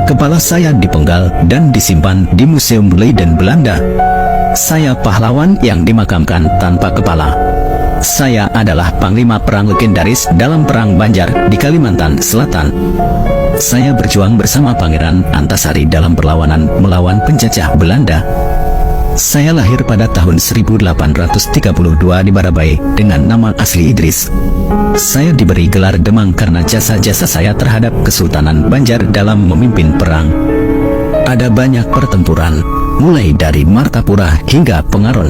Kepala saya dipenggal dan disimpan di Museum Leiden, Belanda. Saya pahlawan yang dimakamkan tanpa kepala. Saya adalah panglima perang legendaris dalam Perang Banjar di Kalimantan Selatan. Saya berjuang bersama Pangeran Antasari dalam perlawanan melawan penjajah Belanda. Saya lahir pada tahun 1832 di Barabai dengan nama asli Idris. Saya diberi gelar Demang karena jasa-jasa saya terhadap Kesultanan Banjar dalam memimpin perang. Ada banyak pertempuran, mulai dari Martapura hingga Pengaron.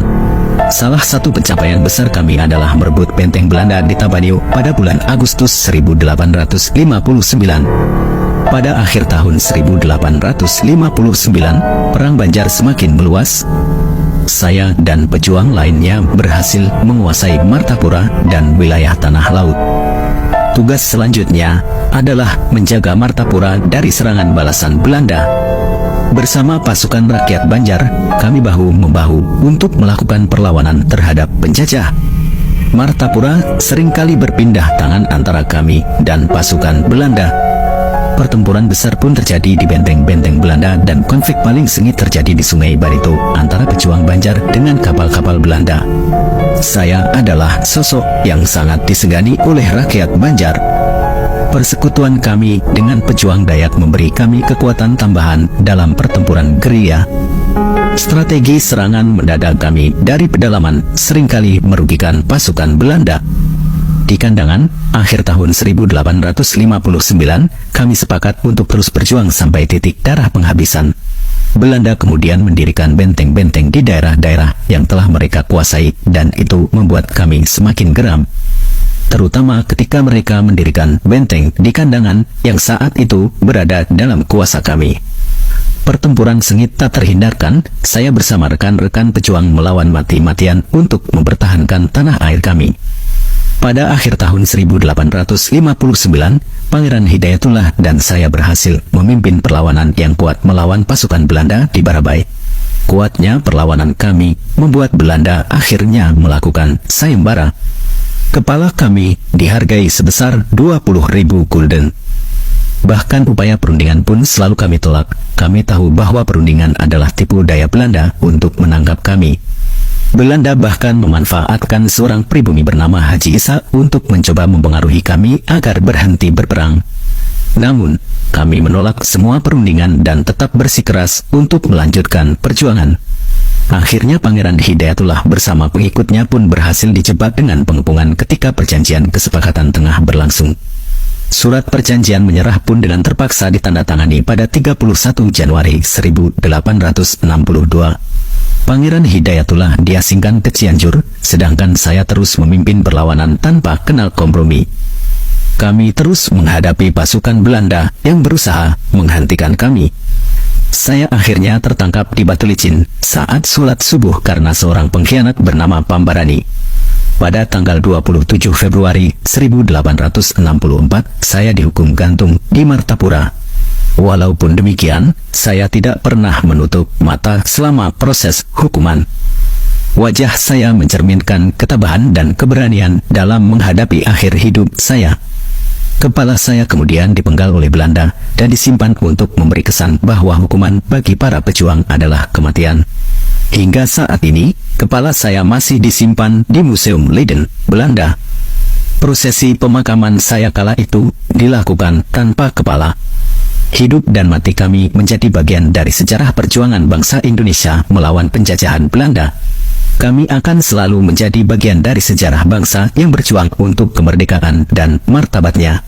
Salah satu pencapaian besar kami adalah merebut benteng Belanda di Tabaniu pada bulan Agustus 1859. Pada akhir tahun 1859, Perang Banjar semakin meluas. Saya dan pejuang lainnya berhasil menguasai Martapura dan wilayah tanah laut. Tugas selanjutnya adalah menjaga Martapura dari serangan balasan Belanda. Bersama pasukan rakyat Banjar, kami bahu-membahu untuk melakukan perlawanan terhadap penjajah. Martapura seringkali berpindah tangan antara kami dan pasukan Belanda. Pertempuran besar pun terjadi di benteng-benteng Belanda dan konflik paling sengit terjadi di Sungai Barito antara pejuang Banjar dengan kapal-kapal Belanda. Saya adalah sosok yang sangat disegani oleh rakyat Banjar. Persekutuan kami dengan pejuang Dayak memberi kami kekuatan tambahan dalam pertempuran gerilya. Strategi serangan mendadak kami dari pedalaman seringkali merugikan pasukan Belanda. Di Kandangan, akhir tahun 1859, kami sepakat untuk terus berjuang sampai titik darah penghabisan. Belanda kemudian mendirikan benteng-benteng di daerah-daerah yang telah mereka kuasai, dan itu membuat kami semakin geram. Terutama ketika mereka mendirikan benteng di Kandangan yang saat itu berada dalam kuasa kami. Pertempuran sengit tak terhindarkan, saya bersama rekan-rekan pejuang melawan mati-matian untuk mempertahankan tanah air kami. Pada akhir tahun 1859, Pangeran Hidayatullah dan saya berhasil memimpin perlawanan yang kuat melawan pasukan Belanda di Barabai. Kuatnya perlawanan kami membuat Belanda akhirnya melakukan sayembara. Kepala kami dihargai sebesar 20.000 gulden. Bahkan upaya perundingan pun selalu kami tolak. Kami tahu bahwa perundingan adalah tipu daya Belanda untuk menangkap kami. Belanda bahkan memanfaatkan seorang pribumi bernama Haji Isa untuk mencoba mempengaruhi kami agar berhenti berperang. Namun, kami menolak semua perundingan dan tetap bersikeras untuk melanjutkan perjuangan. Akhirnya Pangeran Hidayatullah bersama pengikutnya pun berhasil dijebak dengan pengepungan ketika perjanjian kesepakatan tengah berlangsung. Surat perjanjian menyerah pun dengan terpaksa ditandatangani pada 31 Januari 1862. Pangeran Hidayatullah diasingkan ke Cianjur, sedangkan saya terus memimpin perlawanan tanpa kenal kompromi. Kami terus menghadapi pasukan Belanda yang berusaha menghentikan kami. Saya akhirnya tertangkap di Batu Licin saat sholat subuh karena seorang pengkhianat bernama Pambarani. Pada tanggal 27 Februari 1864, saya dihukum gantung di Martapura. Walaupun demikian, saya tidak pernah menutup mata selama proses hukuman. Wajah saya mencerminkan ketabahan dan keberanian dalam menghadapi akhir hidup saya. Kepala saya kemudian dipenggal oleh Belanda dan disimpan untuk memberi kesan bahwa hukuman bagi para pejuang adalah kematian. Hingga saat ini, kepala saya masih disimpan di Museum Leiden, Belanda. Prosesi pemakaman saya kala itu dilakukan tanpa kepala. Hidup dan mati kami menjadi bagian dari sejarah perjuangan bangsa Indonesia melawan penjajahan Belanda. Kami akan selalu menjadi bagian dari sejarah bangsa yang berjuang untuk kemerdekaan dan martabatnya.